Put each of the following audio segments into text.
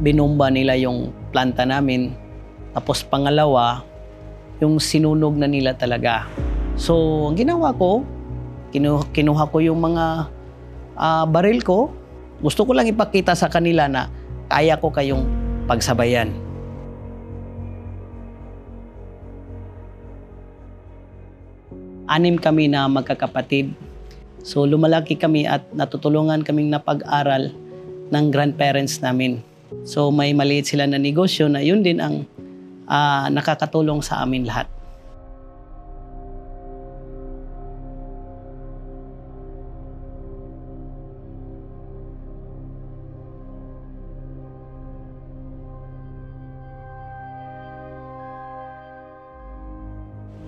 binomba nila yung planta namin. Tapos pangalawa, yung sinunog na nila talaga. So, ang ginawa ko, kinuha ko yung mga baril ko. Gusto ko lang ipakita sa kanila na kaya ko kayong pagsabayan. Anim kami na magkakapatid. So lumalaki kami at natutulungan kaming napag-aral ng grandparents namin. So may maliit sila na negosyo na yun din ang nakakatulong sa amin lahat.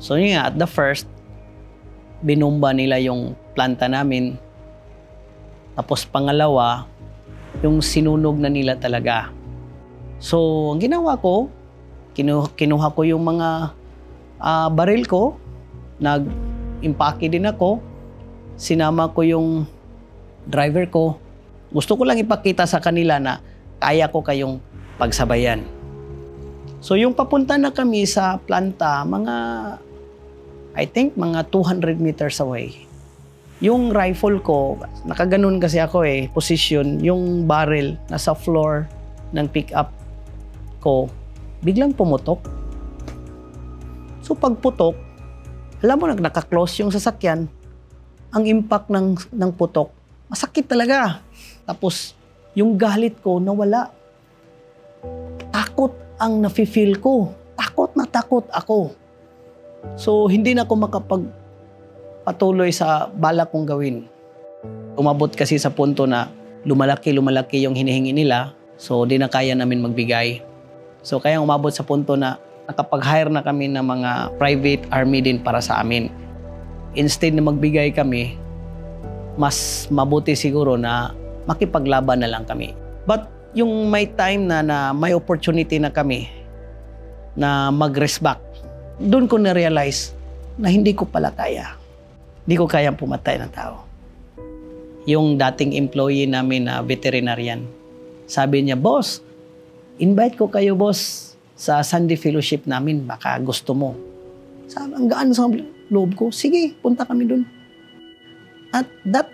So yun nga, at the first, binomba nila yung planta namin. Tapos pangalawa, yung sinunog na nila talaga. So ang ginawa ko, kinuha ko yung mga baril ko, nag-impake din ako, sinama ko yung driver ko. Gusto ko lang ipakita sa kanila na kaya ko kayong pagsabayan. So yung papunta na kami sa planta, I think mga 200 meters away. Yung rifle ko, nakaganon kasi ako position, yung barrel nasa floor ng pickup ko, biglang pumutok. So pagputok, alam mo naka-close yung sasakyan, ang impact ng putok, masakit talaga. Tapos yung galit ko nawala. Takot ang nafe-feel ko. Takot na takot ako. So, hindi na ako makapagpatuloy sa balak kong gawin. Umabot kasi sa punto na lumalaki yung hinihingi nila. So, di na kaya namin magbigay. So, kaya umabot sa punto na nakapag-hire na kami ng mga private army din para sa amin. Instead na magbigay kami, mas mabuti siguro na makipaglaban na lang kami. But, yung may time na may opportunity na kami na mag-rest back, doon ko na-realize na hindi ko pala kaya. Hindi ko kayang pumatay ng tao. Yung dating employee namin na veterinarian, sabi niya, "Boss, invite ko kayo, boss, sa Sunday fellowship namin. Baka gusto mo." Sabi, ang gaan sa loob ko, sige, punta kami doon. At that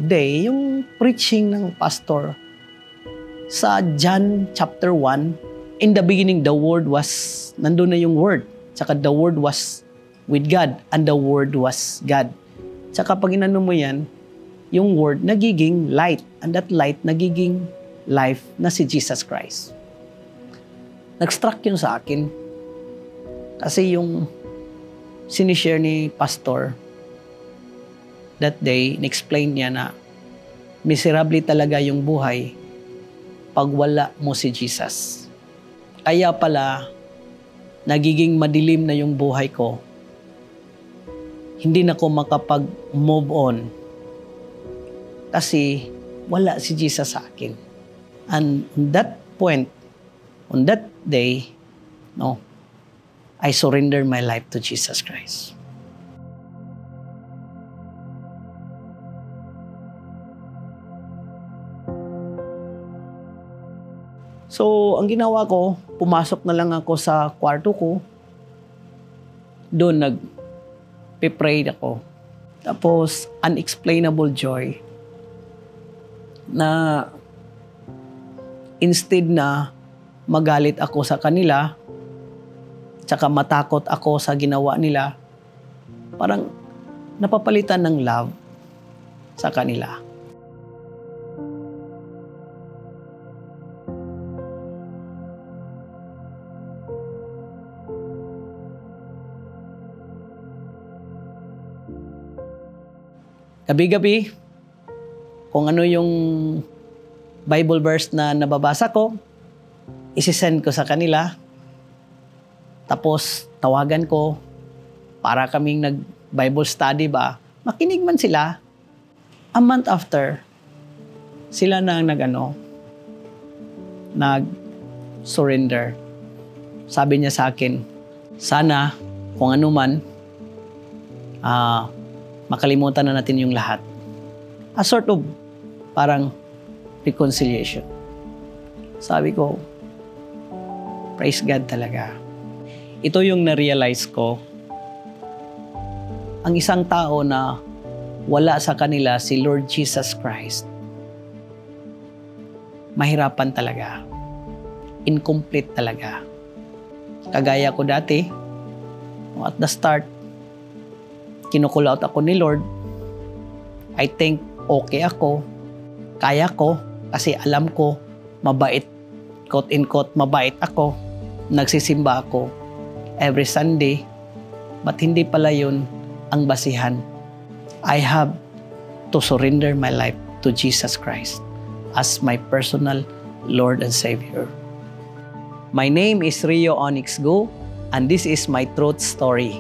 day, yung preaching ng pastor sa John chapter 1, in the beginning, the Word was, nandun na yung Word. Tsaka the Word was with God, and the Word was God. Tsaka pag inano mo yan, yung Word nagiging light, and that light nagiging life na si Jesus Christ. Nag-struck yun sa akin. Kasi yung sinishare ni pastor, that day, in-explain niya na miserable talaga yung buhay pag wala mo si Jesus. Kaya pala, nagiging madilim na yung buhay ko. Hindi na ako makapag-move on. Kasi wala si Jesus sa akin. And on that point, on that day, I surrendered my life to Jesus Christ. So, ang ginawa ko, pumasok na lang ako sa kwarto ko. Doon nag-pray ako. Tapos, unexplainable joy. Na instead na magalit ako sa kanila, tsaka matakot ako sa ginawa nila, parang napapalitan ng love sa kanila. Gabi-gabi, kung ano yung Bible verse na nababasa ko, isisend ko sa kanila. Tapos tawagan ko para kaming nag-Bible study ba. Makinig man sila. A month after, sila na nag-surrender. Sabi niya sa akin, sana kung ano man, makalimutan na natin yung lahat. A sort of parang reconciliation. Sabi ko, praise God talaga. Ito yung na-realize ko. Ang isang tao na wala sa kanila si Lord Jesus Christ, mahirapan talaga. Incomplete talaga. Kagaya ko dati, at the start, kinukulout ako ni Lord. I think okay ako, kaya ko, kasi alam ko, mabait, quote-in-quote, mabait ako. Nagsisimba ako every Sunday, but hindi pala yun ang basihan. I have to surrender my life to Jesus Christ as my personal Lord and Savior. My name is Rio Onyx Go, and this is my truth story.